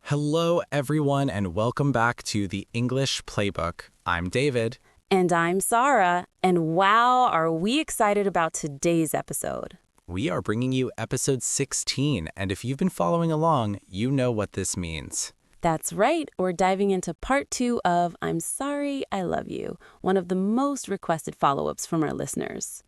Hello, everyone, and welcome back to the English Playbook. I'm David. And I'm Sarah, and wow, are we excited about today's episode. We are bringing you episode 16, and if you've been following along, you know what this means. That's right, we're diving into part 2 of I'm Sorry, I Love You, one of the most requested follow-ups from our listeners.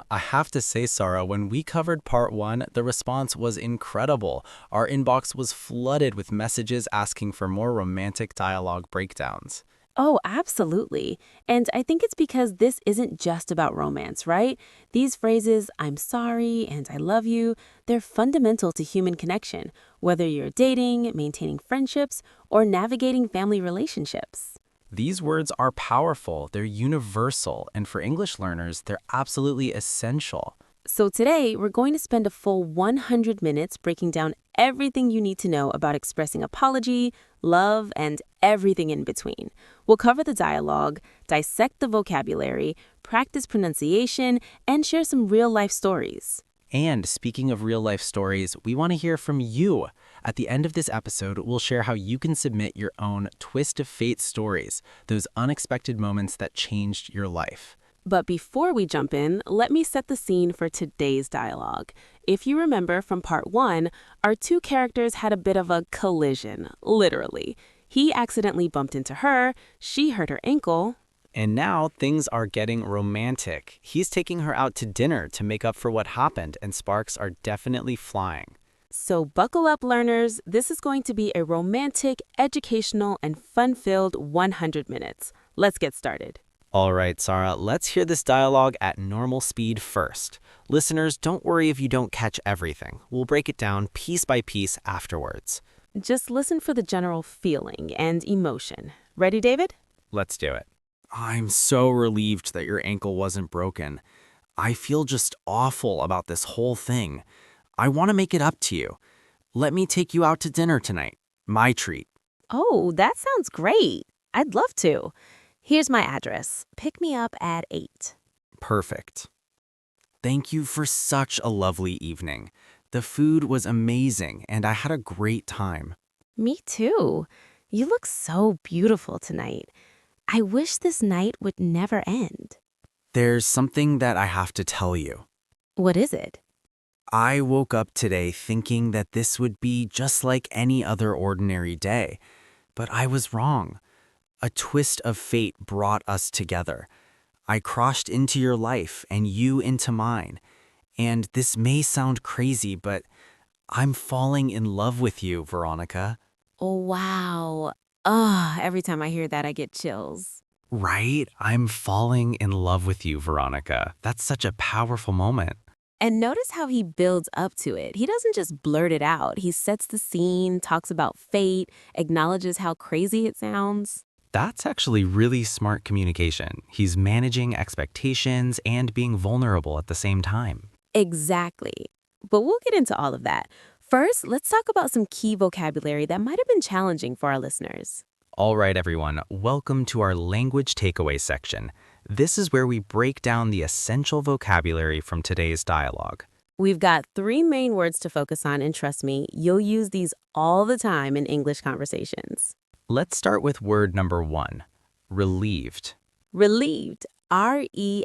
I have to say, Sarah, when we covered part 1, the response was incredible. Our inbox was flooded with messages asking for more romantic dialogue breakdowns. Oh, absolutely. And I think it's because this isn't just about romance, right? These phrases, I'm sorry and I love you, they're fundamental to human connection, whether you're dating, maintaining friendships, or navigating family relationships. These words are powerful, they're universal, and for English learners, they're absolutely essential. So today, we're going to spend a full 100 minutes breaking down everything you need to know about expressing apology, love, and everything in between. We'll cover the dialogue, dissect the vocabulary, practice pronunciation, and share some real-life stories. And speaking of real-life stories, we want to hear from you. At the end of this episode, we'll share how you can submit your own twist of fate stories, those unexpected moments that changed your life. But before we jump in, let me set the scene for today's dialogue. If you remember from part 1, our two characters had a bit of a collision, literally. He accidentally bumped into her, she hurt her ankle. And now things are getting romantic. He's taking her out to dinner to make up for what happened, and sparks are definitely flying. So buckle up, learners. This is going to be a romantic, educational, and fun-filled 100 minutes. Let's get started. All right, Sarah, let's hear this dialogue at normal speed first. Listeners, don't worry if you don't catch everything. We'll break it down piece by piece afterwards. Just listen for the general feeling and emotion. Ready, David? Let's do it. I'm so relieved that your ankle wasn't broken. I feel just awful about this whole thing. I want to make it up to you. Let me take you out to dinner tonight. My treat. Oh, that sounds great. I'd love to. Here's my address. Pick me up at 8. Perfect. Thank you for such a lovely evening. The food was amazing, and I had a great time. Me too. You look so beautiful tonight. I wish this night would never end. There's something that I have to tell you. What is it? I woke up today thinking that this would be just like any other ordinary day, but I was wrong. A twist of fate brought us together. I crossed into your life and you into mine. And this may sound crazy, but I'm falling in love with you, Veronica. Oh, wow. Every time I hear that, I get chills. Right? I'm falling in love with you, Veronica. That's such a powerful moment. And notice how he builds up to it. He doesn't just blurt it out. He sets the scene, talks about fate, acknowledges how crazy it sounds. That's actually really smart communication. He's managing expectations and being vulnerable at the same time. Exactly. But we'll get into all of that. First, let's talk about some key vocabulary that might have been challenging for our listeners. All right, everyone, welcome to our language takeaway section. This is where we break down the essential vocabulary from today's dialogue. We've got 3 main words to focus on, and trust me, you'll use these all the time in English conversations. Let's start with word number 1, relieved. Relieved. R-E-L-I-E-V-E-D.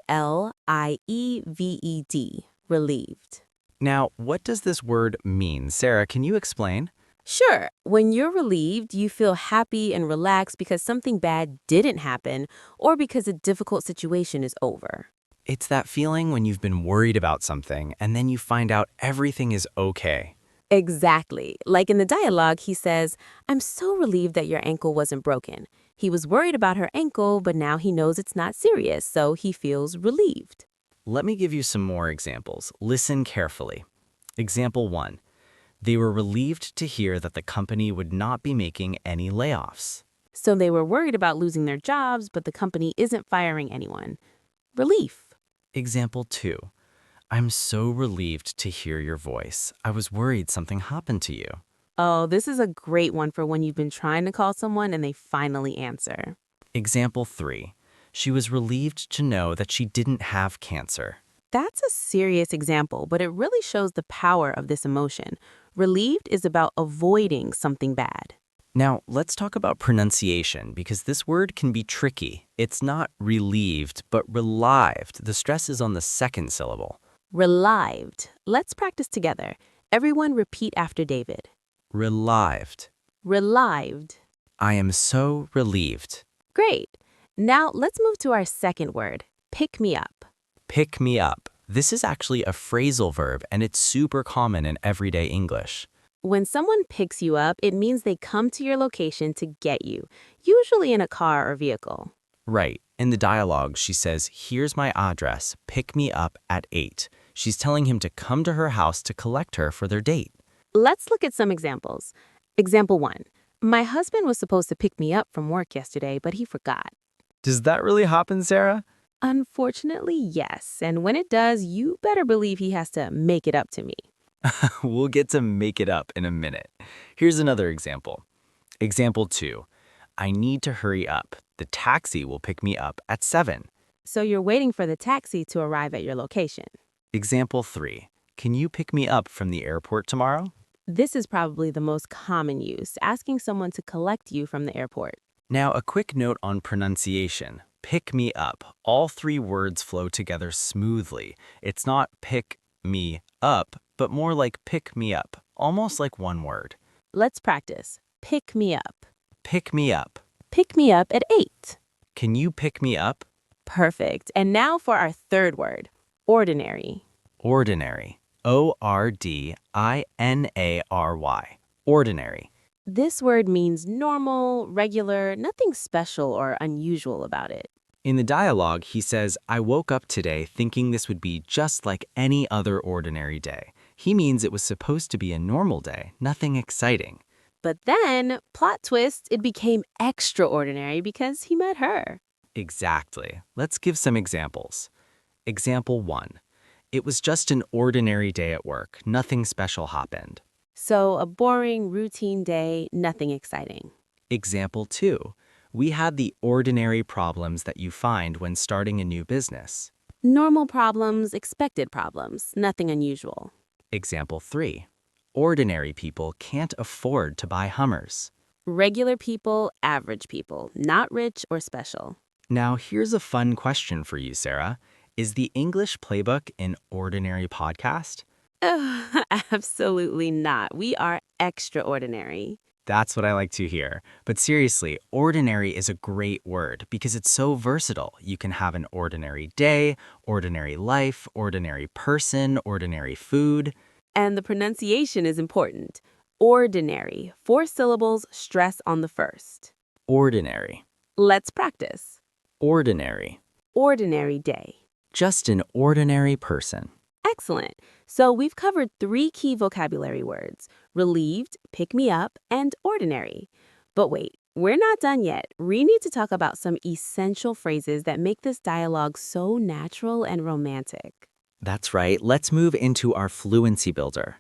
Relieved. Now, what does this word mean? Sarah, can you explain? Sure, when you're relieved, you feel happy and relaxed because something bad didn't happen or because a difficult situation is over. It's that feeling when you've been worried about something and then you find out everything is okay. Exactly. Like in the dialogue, he says, I'm so relieved that your ankle wasn't broken. He was worried about her ankle, but now he knows it's not serious, so he feels relieved. Let me give you some more examples. Listen carefully. Example 1. They were relieved to hear that the company would not be making any layoffs. So they were worried about losing their jobs, but the company isn't firing anyone. Relief. Example 2. I'm so relieved to hear your voice. I was worried something happened to you. Oh, this is a great one for when you've been trying to call someone and they finally answer. Example 3. She was relieved to know that she didn't have cancer. That's a serious example, but it really shows the power of this emotion. Relieved is about avoiding something bad. Now, let's talk about pronunciation because this word can be tricky. It's not relieved, but relived. The stress is on the second syllable. Relived. Let's practice together. Everyone repeat after David. Relived. Relived. I am so relieved. Great. Now let's move to our second word, pick me up. Pick me up. This is actually a phrasal verb, and it's super common in everyday English. When someone picks you up, it means they come to your location to get you, usually in a car or vehicle. Right. In the dialogue, she says, "Here's my address. Pick me up at 8." She's telling him to come to her house to collect her for their date. Let's look at some examples. Example 1. My husband was supposed to pick me up from work yesterday, but he forgot. Does that really happen, Sarah? Unfortunately, yes. And when it does, you better believe he has to make it up to me. We'll get to make it up in a minute. Here's another example. Example 2. I need to hurry up. The taxi will pick me up at 7. So you're waiting for the taxi to arrive at your location. Example 3. Can you pick me up from the airport tomorrow? This is probably the most common use, asking someone to collect you from the airport. Now, a quick note on pronunciation. Pick me up. All three words flow together smoothly. It's not pick me up, but more like pick me up, almost like one word. Let's practice. Pick me up. Pick me up. Pick me up at 8. Can you pick me up? Perfect. And now for our third word, ordinary. Ordinary. Ordinary. Ordinary. This word means normal, regular, nothing special or unusual about it. In the dialogue, he says, I woke up today thinking this would be just like any other ordinary day. He means it was supposed to be a normal day, nothing exciting. But then, plot twist, it became extraordinary because he met her. Exactly. Let's give some examples. Example 1. It was just an ordinary day at work. Nothing special happened. So a boring, routine day, nothing exciting. Example 2. We had the ordinary problems that you find when starting a new business. Normal problems, expected problems, nothing unusual. Example 3. Ordinary people can't afford to buy Hummers. Regular people, average people, not rich or special. Now, here's a fun question for you, Sarah. Is the English Playbook an ordinary podcast? Absolutely not. We are extraordinary. That's what I like to hear. But seriously, ordinary is a great word because it's so versatile. You can have an ordinary day, ordinary life, ordinary person, ordinary food. And the pronunciation is important. Ordinary. 4 syllables, stress on the first. Ordinary. Let's practice. Ordinary. Ordinary day. Just an ordinary person. Excellent. So we've covered 3 key vocabulary words: relieved, pick me up, and ordinary. But wait, we're not done yet. We need to talk about some essential phrases that make this dialogue so natural and romantic. That's right. Let's move into our fluency builder.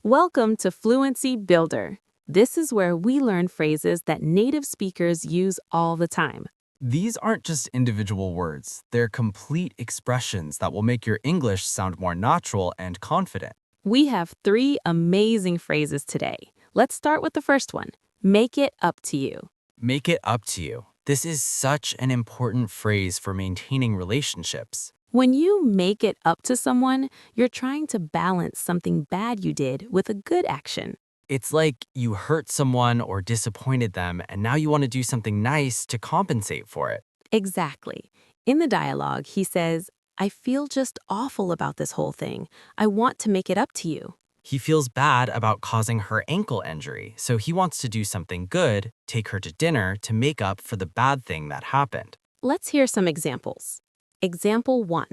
Welcome to Fluency Builder. This is where we learn phrases that native speakers use all the time. These aren't just individual words, they're complete expressions that will make your English sound more natural and confident. We have 3 amazing phrases today. Let's start with the first one. Make it up to you. Make it up to you. This is such an important phrase for maintaining relationships. When you make it up to someone, you're trying to balance something bad you did with a good action. It's like you hurt someone or disappointed them, and now you want to do something nice to compensate for it. Exactly. In the dialogue, he says, I feel just awful about this whole thing. I want to make it up to you. He feels bad about causing her ankle injury, so he wants to do something good, take her to dinner to make up for the bad thing that happened. Let's hear some examples. Example 1.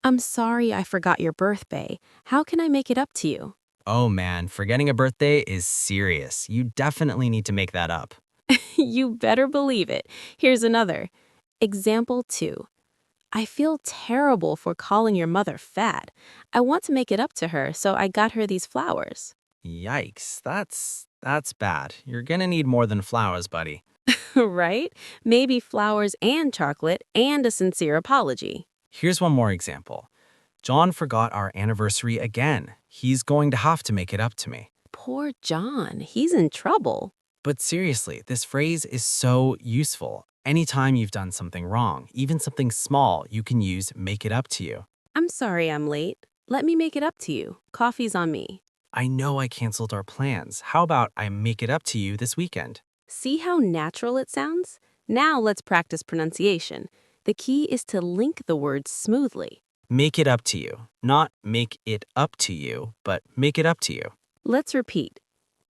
I'm sorry I forgot your birthday. How can I make it up to you? Oh man, forgetting a birthday is serious. You definitely need to make that up. You better believe it. Here's another. Example 2. I feel terrible for calling your mother fat. I want to make it up to her, so I got her these flowers. Yikes, that's bad. You're gonna need more than flowers, buddy. Right? Maybe flowers and chocolate and a sincere apology. Here's one more example. John forgot our anniversary again. He's going to have to make it up to me. Poor John. He's in trouble. But seriously, this phrase is so useful. Anytime you've done something wrong, even something small, you can use make it up to you. I'm sorry I'm late. Let me make it up to you. Coffee's on me. I know I canceled our plans. How about I make it up to you this weekend? See how natural it sounds? Now let's practice pronunciation. The key is to link the words smoothly. Make it up to you. Not make it up to you, but make it up to you. Let's repeat.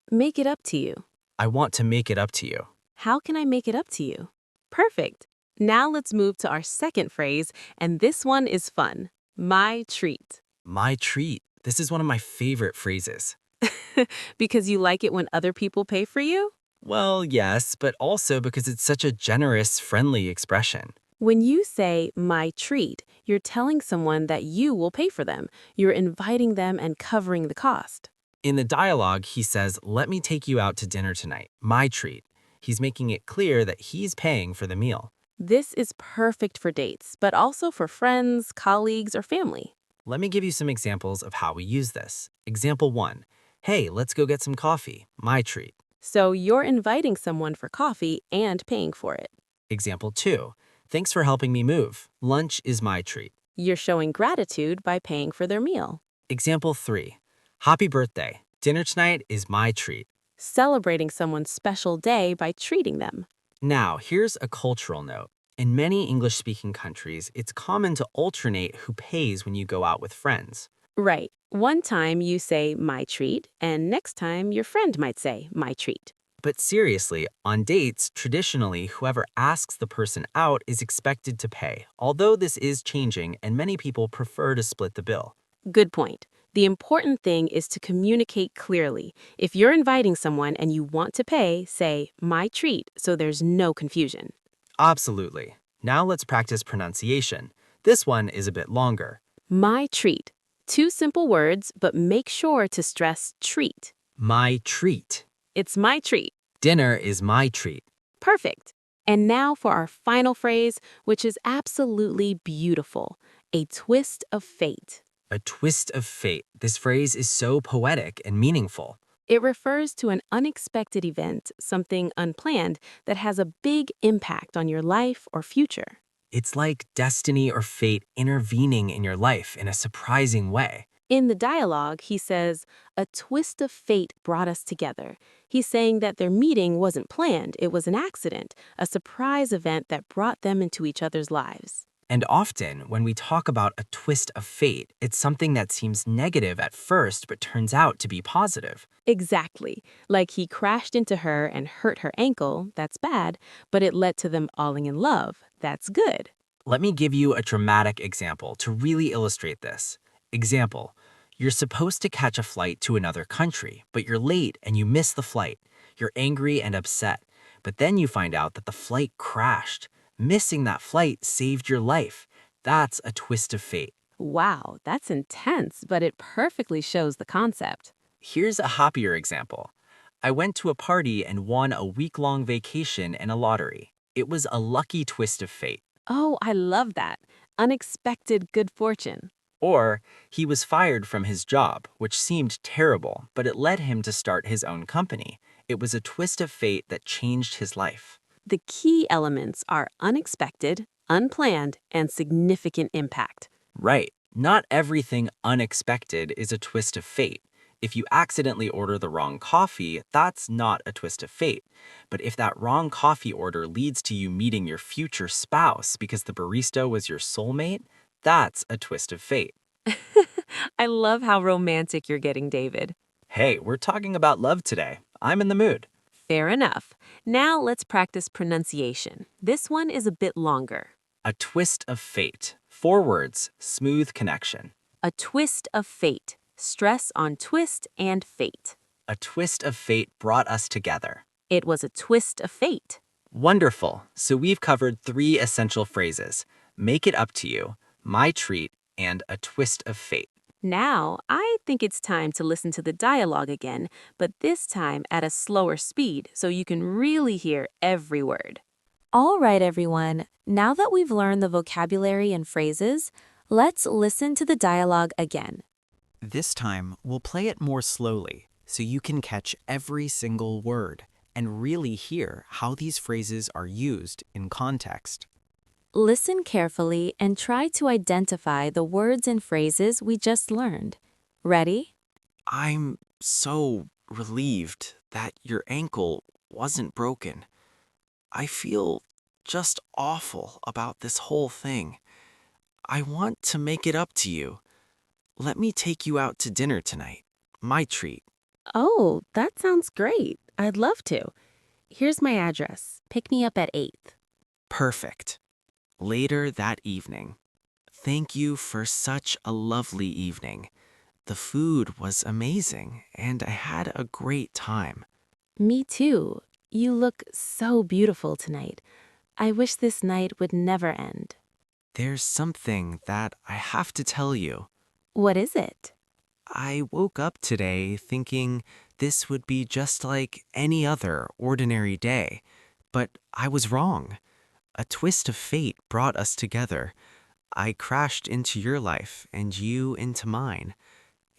Make it up to you. I want to make it up to you. How can I make it up to you? Perfect. Now let's move to our second phrase, and this one is fun. My treat. My treat. This is one of my favorite phrases. Because you like it when other people pay for you? Well, yes, but also because it's such a generous, friendly expression. When you say my treat, you're telling someone that you will pay for them. You're inviting them and covering the cost. In the dialogue, he says, "Let me take you out to dinner tonight. My treat." He's making it clear that he's paying for the meal. This is perfect for dates, but also for friends, colleagues, or family. Let me give you some examples of how we use this. Example 1. Hey, let's go get some coffee. My treat. So you're inviting someone for coffee and paying for it. Example 2. Thanks for helping me move. Lunch is my treat. You're showing gratitude by paying for their meal. Example 3. Happy birthday. Dinner tonight is my treat. Celebrating someone's special day by treating them. Now, here's a cultural note. In many English-speaking countries, it's common to alternate who pays when you go out with friends. Right. One time you say my treat, and next time your friend might say my treat. But seriously, on dates, traditionally, whoever asks the person out is expected to pay, although this is changing and many people prefer to split the bill. Good point. The important thing is to communicate clearly. If you're inviting someone and you want to pay, say my treat so there's no confusion. Absolutely. Now let's practice pronunciation. This one is a bit longer. My treat. 2 simple words, but make sure to stress treat. My treat. It's my treat. Dinner is my treat. Perfect. And now for our final phrase, which is absolutely beautiful. A twist of fate. A twist of fate. This phrase is so poetic and meaningful. It refers to an unexpected event, something unplanned, that has a big impact on your life or future. It's like destiny or fate intervening in your life in a surprising way. In the dialogue, he says, a twist of fate brought us together. He's saying that their meeting wasn't planned, it was an accident, a surprise event that brought them into each other's lives. And often, when we talk about a twist of fate, it's something that seems negative at first but turns out to be positive. Exactly. Like he crashed into her and hurt her ankle, that's bad, but it led to them falling in love, that's good. Let me give you a dramatic example to really illustrate this. Example, you're supposed to catch a flight to another country, but you're late and you miss the flight. You're angry and upset, but then you find out that the flight crashed. Missing that flight saved your life. That's a twist of fate. Wow, that's intense, but it perfectly shows the concept. Here's a happier example. I went to a party and won a week-long vacation and a lottery. It was a lucky twist of fate. Oh, I love that. Unexpected good fortune. Or he was fired from his job, which seemed terrible, but it led him to start his own company. It was a twist of fate that changed his life. The key elements are unexpected, unplanned, and significant impact. Right. Not everything unexpected is a twist of fate. If you accidentally order the wrong coffee, that's not a twist of fate. But if that wrong coffee order leads to you meeting your future spouse because the barista was your soulmate, that's a twist of fate. I love how romantic you're getting, David. Hey, we're talking about love today. I'm in the mood. Fair enough. Now let's practice pronunciation. This one is a bit longer. A twist of fate. 4 words, smooth connection. A twist of fate. Stress on twist and fate. A twist of fate brought us together. It was a twist of fate. Wonderful. So we've covered 3 essential phrases. Make it up to you, my treat, and a twist of fate. Now, I think it's time to listen to the dialogue again, but this time at a slower speed so you can really hear every word. All right, everyone. Now that we've learned the vocabulary and phrases, let's listen to the dialogue again. This time, we'll play it more slowly so you can catch every single word and really hear how these phrases are used in context. Listen carefully and try to identify the words and phrases we just learned. Ready? I'm so relieved that your ankle wasn't broken. I feel just awful about this whole thing. I want to make it up to you. Let me take you out to dinner tonight. My treat. Oh, that sounds great. I'd love to. Here's my address. Pick me up at 8. Perfect. Later that evening. Thank you for such a lovely evening. The food was amazing, and I had a great time. Me too. You look so beautiful tonight. I wish this night would never end. There's something that I have to tell you. What is it? I woke up today thinking this would be just like any other ordinary day, but I was wrong. A twist of fate brought us together. I crashed into your life and you into mine.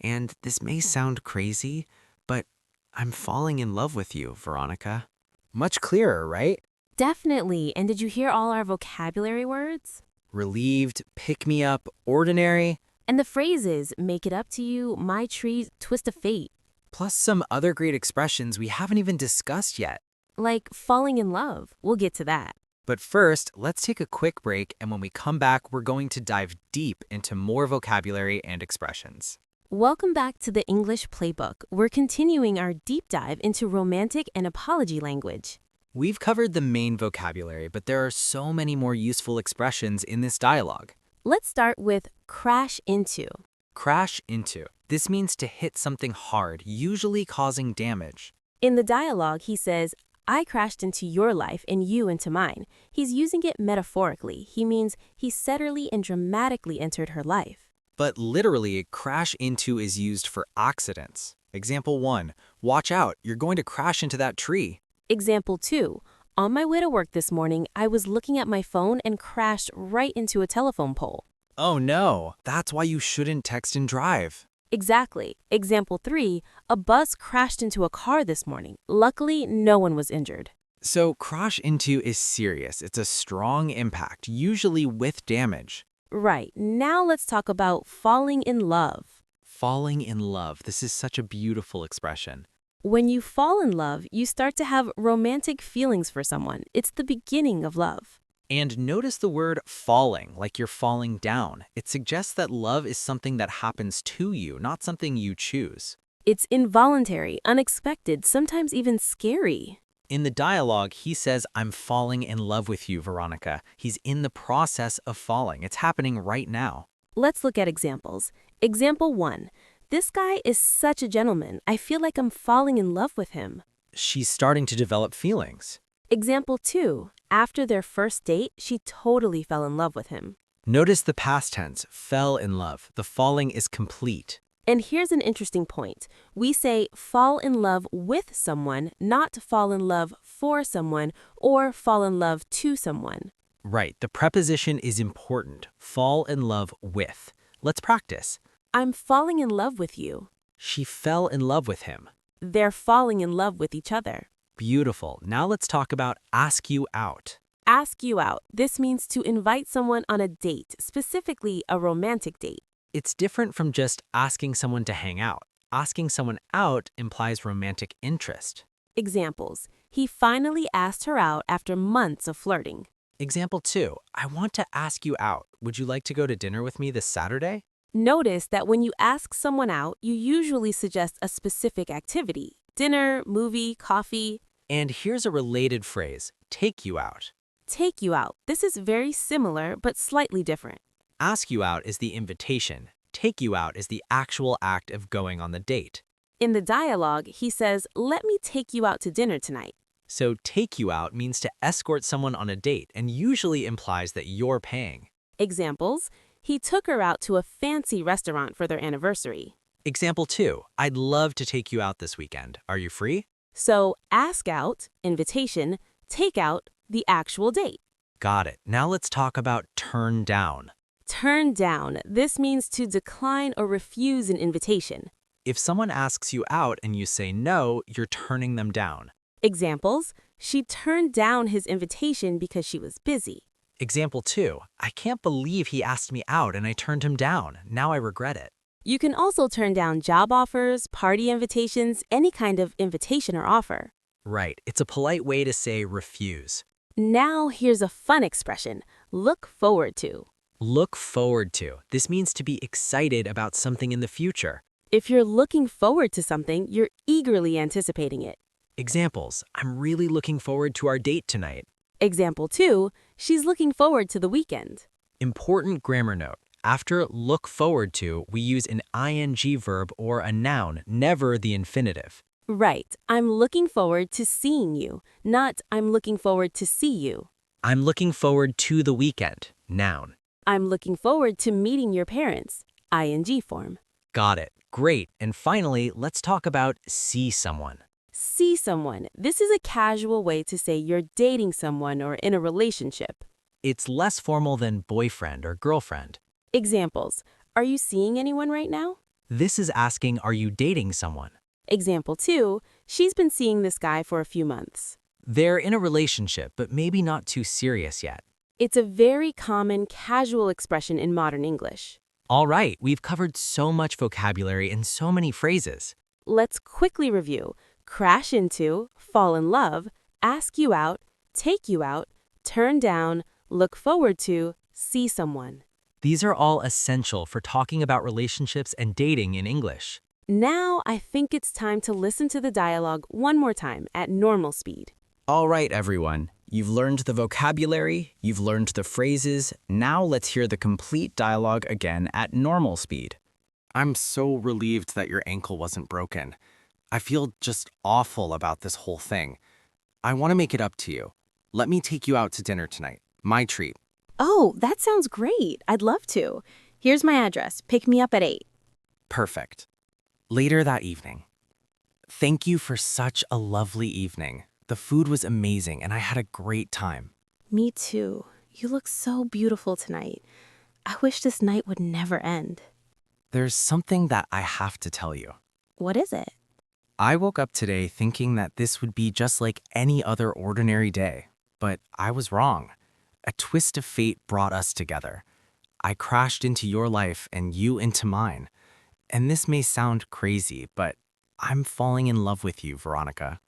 And this may sound crazy, but I'm falling in love with you, Veronica. Much clearer, right? Definitely. And did you hear all our vocabulary words? Relieved, pick me up, ordinary, And the phrases, make it up to you, my treat, twist of fate. plus some other great expressions we haven't even discussed yet. Like falling in love. We'll get to that. But first, let's take a quick break, and when we come back, we're going to dive deep into more vocabulary and expressions. Welcome back to the English Playbook. We're continuing our deep dive into romantic and apology language. We've covered the main vocabulary, but there are so many more useful expressions in this dialogue. Let's start with crash into. Crash into. This means to hit something hard, usually causing damage. In the dialogue, he says, I crashed into your life and you into mine. He's using it metaphorically. He means he suddenly and dramatically entered her life. But literally, crash into is used for accidents. Example 1. Watch out, you're going to crash into that tree. Example 2. On my way to work this morning, I was looking at my phone and crashed right into a telephone pole. Oh no, that's why you shouldn't text and drive. Exactly. Example 3. A bus crashed into a car this morning. Luckily, no one was injured. So crash into is serious. It's a strong impact, usually with damage. Right. Now let's talk about falling in love. Falling in love. This is such a beautiful expression. When you fall in love, you start to have romantic feelings for someone. It's the beginning of love. And notice the word falling, like you're falling down. It suggests that love is something that happens to you, not something you choose. It's involuntary, unexpected, sometimes even scary. In the dialogue, he says, I'm falling in love with you, Veronica. He's in the process of falling. It's happening right now. Let's look at examples. Example 1. This guy is such a gentleman. I feel like I'm falling in love with him. She's starting to develop feelings. Example 2. After their first date, she totally fell in love with him. Notice the past tense, fell in love. The falling is complete. And here's an interesting point. We say fall in love with someone, not fall in love for someone or fall in love to someone. Right, the preposition is important. Fall in love with. Let's practice. I'm falling in love with you. She fell in love with him. They're falling in love with each other. Beautiful. Now let's talk about ask you out. Ask you out. This means to invite someone on a date, specifically a romantic date. It's different from just asking someone to hang out. Asking someone out implies romantic interest. Examples. He finally asked her out after months of flirting. Example 2. I want to ask you out. Would you like to go to dinner with me this Saturday? Notice that when you ask someone out, you usually suggest a specific activity. Dinner, movie, coffee. And here's a related phrase, take you out. Take you out. This is very similar, but slightly different. Ask you out is the invitation. Take you out is the actual act of going on the date. In the dialogue, he says, let me take you out to dinner tonight. So take you out means to escort someone on a date and usually implies that you're paying. Examples. He took her out to a fancy restaurant for their anniversary. Example 2. I'd love to take you out this weekend. Are you free? So ask out, invitation, take out, the actual date. Got it. Now let's talk about turn down. Turn down. This means to decline or refuse an invitation. If someone asks you out and you say no, you're turning them down. Examples: she turned down his invitation because she was busy. Example 2. I can't believe he asked me out and I turned him down. Now I regret it. You can also turn down job offers, party invitations, any kind of invitation or offer. Right. It's a polite way to say refuse. Now here's a fun expression: look forward to. Look forward to. This means to be excited about something in the future. If you're looking forward to something, you're eagerly anticipating it. Examples: I'm really looking forward to our date tonight. Example 2, she's looking forward to the weekend. Important grammar note. After look forward to, we use an ing verb or a noun, never the infinitive. Right, I'm looking forward to seeing you, not I'm looking forward to see you. I'm looking forward to the weekend, noun. I'm looking forward to meeting your parents, ing form. Got it. Great. And finally, let's talk about see someone. See someone. This is a casual way to say you're dating someone or in a relationship. It's less formal than boyfriend or girlfriend. Examples: are you seeing anyone right now? This is asking, are you dating someone? Example 2, she's been seeing this guy for a few months. They're in a relationship, but maybe not too serious yet. It's a very common casual expression in modern English. All right, we've covered so much vocabulary and so many phrases. Let's quickly review: crash into, fall in love, ask you out, take you out, turn down, look forward to, see someone. These are all essential for talking about relationships and dating in English. Now I think it's time to listen to the dialogue one more time at normal speed. All right, everyone. You've learned the vocabulary, you've learned the phrases. Now let's hear the complete dialogue again at normal speed. I'm so relieved that your ankle wasn't broken. I feel just awful about this whole thing. I want to make it up to you. Let me take you out to dinner tonight. My treat. Oh, that sounds great. I'd love to. Here's my address. Pick me up at 8. Perfect. Later that evening. Thank you for such a lovely evening. The food was amazing and I had a great time. Me too. You look so beautiful tonight. I wish this night would never end. There's something that I have to tell you. What is it? I woke up today thinking that this would be just like any other ordinary day, but I was wrong. A twist of fate brought us together. I crashed into your life and you into mine. And this may sound crazy, but I'm falling in love with you, Veronica.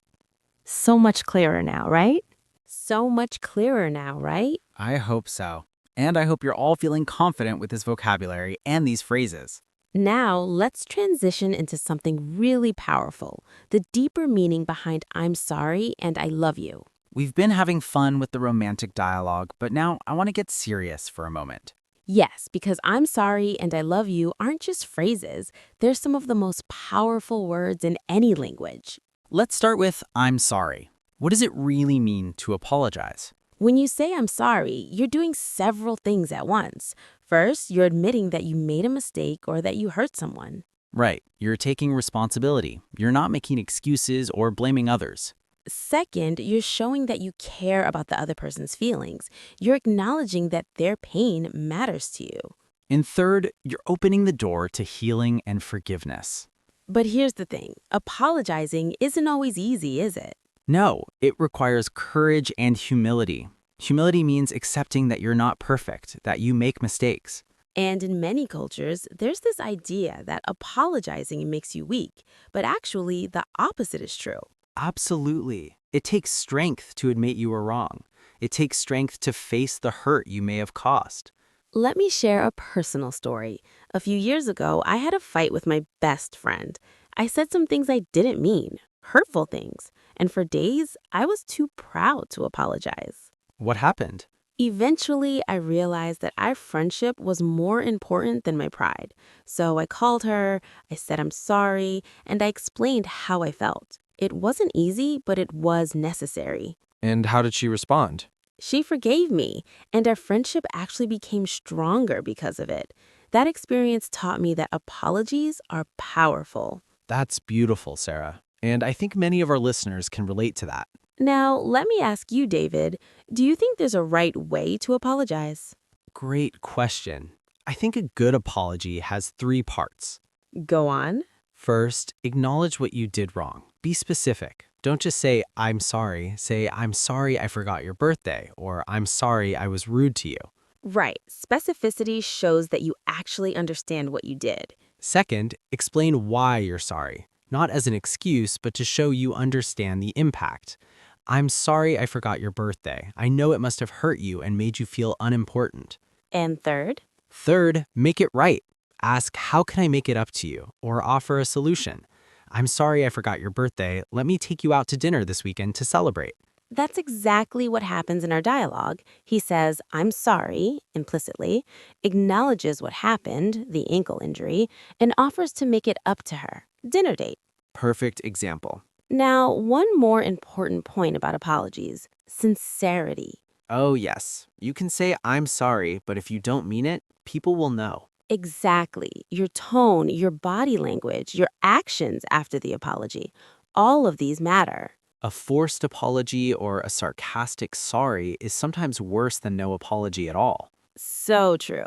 So much clearer now, right? So much clearer now, right? I hope so. And I hope you're all feeling confident with this vocabulary and these phrases. Now, let's transition into something really powerful, the deeper meaning behind I'm sorry and I love you. We've been having fun with the romantic dialogue, but now I want to get serious for a moment. Yes, because I'm sorry and I love you aren't just phrases, they're some of the most powerful words in any language. Let's start with I'm sorry. What does it really mean to apologize? When you say I'm sorry, you're doing several things at once. First, you're admitting that you made a mistake or that you hurt someone. Right, you're taking responsibility. You're not making excuses or blaming others. Second, you're showing that you care about the other person's feelings. You're acknowledging that their pain matters to you. And third, you're opening the door to healing and forgiveness. But here's the thing, apologizing isn't always easy, is it? No, it requires courage and humility. Humility means accepting that you're not perfect, that you make mistakes. And in many cultures, there's this idea that apologizing makes you weak, but actually the opposite is true. Absolutely. It takes strength to admit you were wrong. It takes strength to face the hurt you may have caused. Let me share a personal story. A few years ago, I had a fight with my best friend. I said some things I didn't mean, hurtful things, and for days, I was too proud to apologize. What happened? Eventually, I realized that our friendship was more important than my pride. So I called her, I said I'm sorry, and I explained how I felt. It wasn't easy, but it was necessary. And how did she respond? She forgave me, and our friendship actually became stronger because of it. That experience taught me that apologies are powerful. That's beautiful, Sarah. And I think many of our listeners can relate to that. Now, let me ask you, David, do you think there's a right way to apologize? Great question. I think a good apology has 3 parts. Go on. First, acknowledge what you did wrong. Be specific. Don't just say, I'm sorry. Say, I'm sorry I forgot your birthday, or I'm sorry I was rude to you. Right. Specificity shows that you actually understand what you did. Second, explain why you're sorry, not as an excuse, but to show you understand the impact. I'm sorry I forgot your birthday. I know it must have hurt you and made you feel unimportant. And third, Third, make it right. Ask, how can I make it up to you? Or offer a solution. I'm sorry I forgot your birthday. Let me take you out to dinner this weekend to celebrate. that's exactly what happens in our dialogue. He says, I'm sorry, implicitly, acknowledges what happened, the ankle injury, and offers to make it up to her. Dinner date. Perfect example. Now, one more important point about apologies: sincerity. Oh, yes. You can say, I'm sorry, but if you don't mean it, people will know. Exactly. Your tone, your body language, your actions after the apology. All of these matter. A forced apology or a sarcastic sorry is sometimes worse than no apology at all. So true.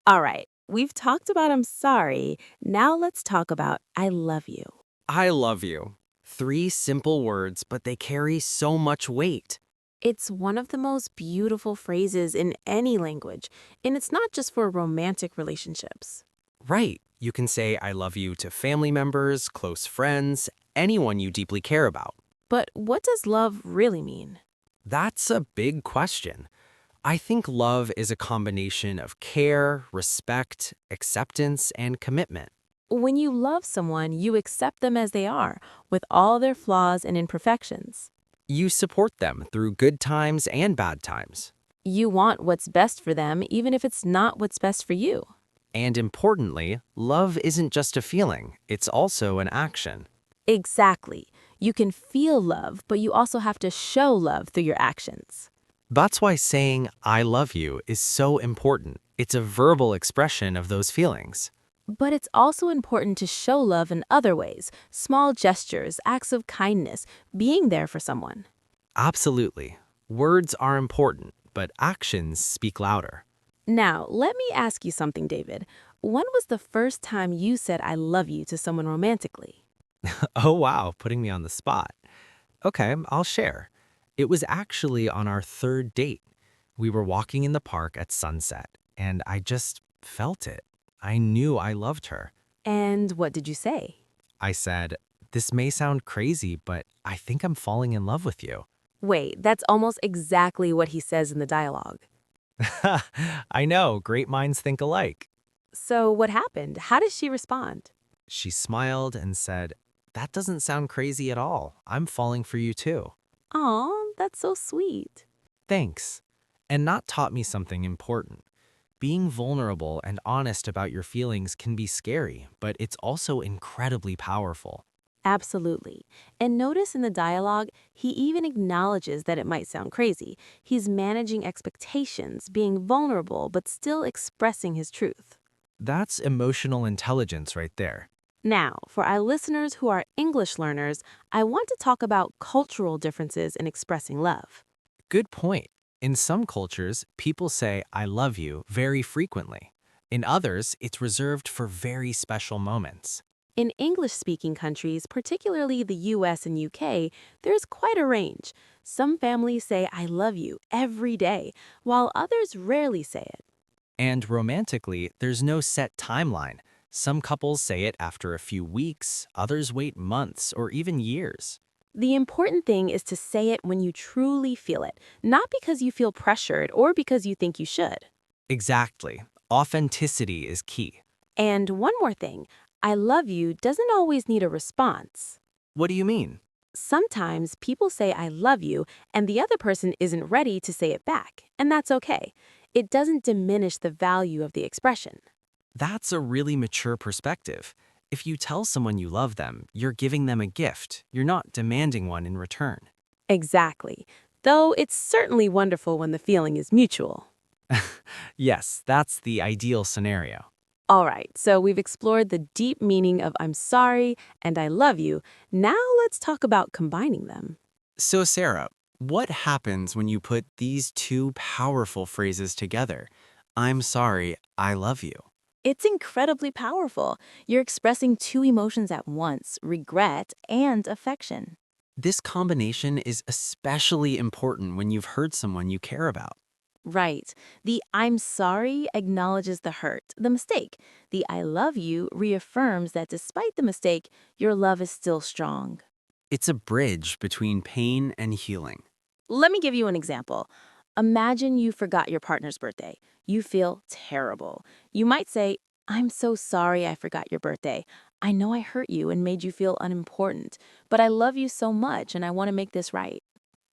All right, we've talked about I'm sorry. Now let's talk about I love you. I love you. 3 simple words, but they carry so much weight. It's one of the most beautiful phrases in any language, and it's not just for romantic relationships. Right. You can say, I love you to family members, close friends, anyone you deeply care about. But what does love really mean? That's a big question. I think love is a combination of care, respect, acceptance, and commitment. When you love someone, you accept them as they are, with all their flaws and imperfections. You support them through good times and bad times. You want what's best for them, even if it's not what's best for you. And importantly, love isn't just a feeling, it's also an action. Exactly. You can feel love, but you also have to show love through your actions. That's why saying, I love you is so important. It's a verbal expression of those feelings. But it's also important to show love in other ways: small gestures, acts of kindness, being there for someone. Absolutely. Words are important, but actions speak louder. Now, let me ask you something, David. When was the first time you said I love you to someone romantically? Oh, wow, putting me on the spot. Okay, I'll share. It was actually on our 3rd date. We were walking in the park at sunset, and I just felt it. I knew I loved her. And what did you say? I said, this may sound crazy, but I think I'm falling in love with you. Wait, that's almost exactly what he says in the dialogue. I know, great minds think alike. So what happened? How did she respond? She smiled and said, that doesn't sound crazy at all. I'm falling for you too. Aw, that's so sweet. Thanks. And that taught me something important. Being vulnerable and honest about your feelings can be scary, but it's also incredibly powerful. Absolutely. And notice in the dialogue, he even acknowledges that it might sound crazy. He's managing expectations, being vulnerable, but still expressing his truth. That's emotional intelligence right there. Now, for our listeners who are English learners, I want to talk about cultural differences in expressing love. Good point. In some cultures, people say, I love you very frequently. In others, it's reserved for very special moments. In English-speaking countries, particularly the US and UK, there's quite a range. Some families say I love you every day, while others rarely say it. And romantically, there's no set timeline. Some couples say it after a few weeks, others wait months or even years. The important thing is to say it when you truly feel it, not because you feel pressured or because you think you should. Exactly. Authenticity is key. And one more thing, I love you doesn't always need a response. What do you mean? Sometimes people say I love you and the other person isn't ready to say it back, and that's okay. It doesn't diminish the value of the expression. That's a really mature perspective. If you tell someone you love them, you're giving them a gift. You're not demanding one in return. Exactly. Though it's certainly wonderful when the feeling is mutual. Yes, that's the ideal scenario. All right, so we've explored the deep meaning of I'm sorry and I love you. Now let's talk about combining them. So, Sarah, what happens when you put these 2 powerful phrases together? I'm sorry, I love you. It's incredibly powerful. You're expressing two emotions at once: regret and affection. This combination is especially important when you've hurt someone you care about. Right. The I'm sorry acknowledges the hurt, the mistake. The I love you reaffirms that despite the mistake, your love is still strong. It's a bridge between pain and healing. Let me give you an example. Imagine you forgot your partner's birthday. You feel terrible. You might say, I'm so sorry I forgot your birthday. I know I hurt you and made you feel unimportant, but I love you so much and I want to make this right.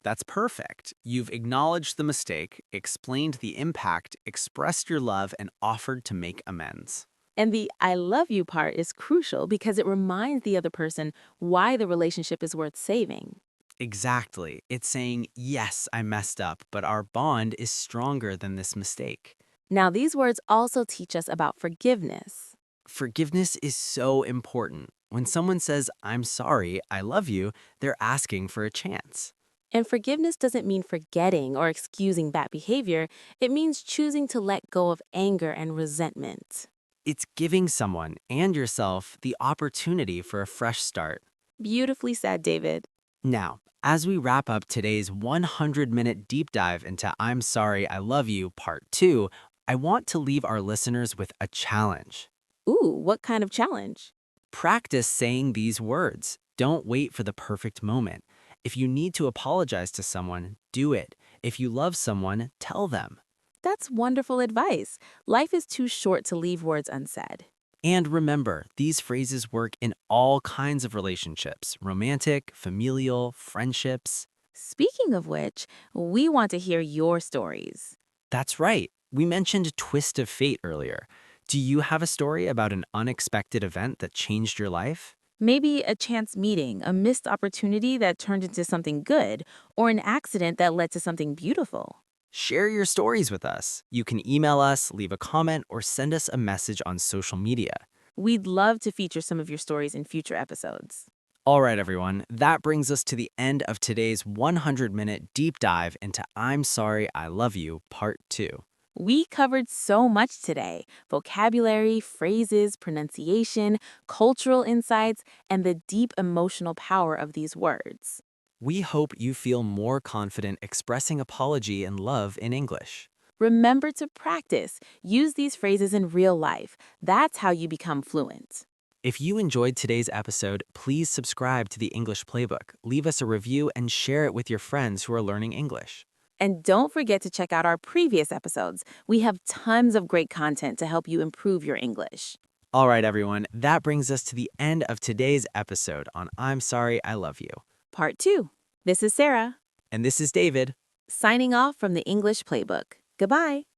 That's perfect. You've acknowledged the mistake, explained the impact, expressed your love, and offered to make amends. And the I love you part is crucial because it reminds the other person why the relationship is worth saving. Exactly. It's saying, yes, I messed up, but our bond is stronger than this mistake. Now, these words also teach us about forgiveness. Forgiveness is so important. When someone says, I'm sorry, I love you, they're asking for a chance. And forgiveness doesn't mean forgetting or excusing bad behavior. It means choosing to let go of anger and resentment. It's giving someone and yourself the opportunity for a fresh start. Beautifully said, David. Now, as we wrap up today's 100-minute deep dive into I'm Sorry, I Love You Part 2, I want to leave our listeners with a challenge. Ooh, what kind of challenge? Practice saying these words. Don't wait for the perfect moment. If you need to apologize to someone, do it. If you love someone, tell them. That's wonderful advice. Life is too short to leave words unsaid. And remember, these phrases work in all kinds of relationships, romantic, familial, friendships. Speaking of which, we want to hear your stories. That's right. We mentioned twist of fate earlier. Do you have a story about an unexpected event that changed your life? Maybe a chance meeting, a missed opportunity that turned into something good, or an accident that led to something beautiful. Share your stories with us. You can email us, leave a comment, or send us a message on social media. We'd love to feature some of your stories in future episodes. All right, everyone, that brings us to the end of today's 100-minute deep dive into I'm Sorry, I Love You, Part 2. We covered so much today: vocabulary, phrases, pronunciation, cultural insights, and the deep emotional power of these words. We hope you feel more confident expressing apology and love in English. Remember to practice. Use these phrases in real life. That's how you become fluent. If you enjoyed today's episode, please subscribe to the English Playbook, leave us a review, and share it with your friends who are learning English. And don't forget to check out our previous episodes. We have tons of great content to help you improve your English. All right, everyone, that brings us to the end of today's episode on I'm Sorry, I Love You. Part 2. This is Sarah, And this is David. signing off from the English Playbook. Goodbye.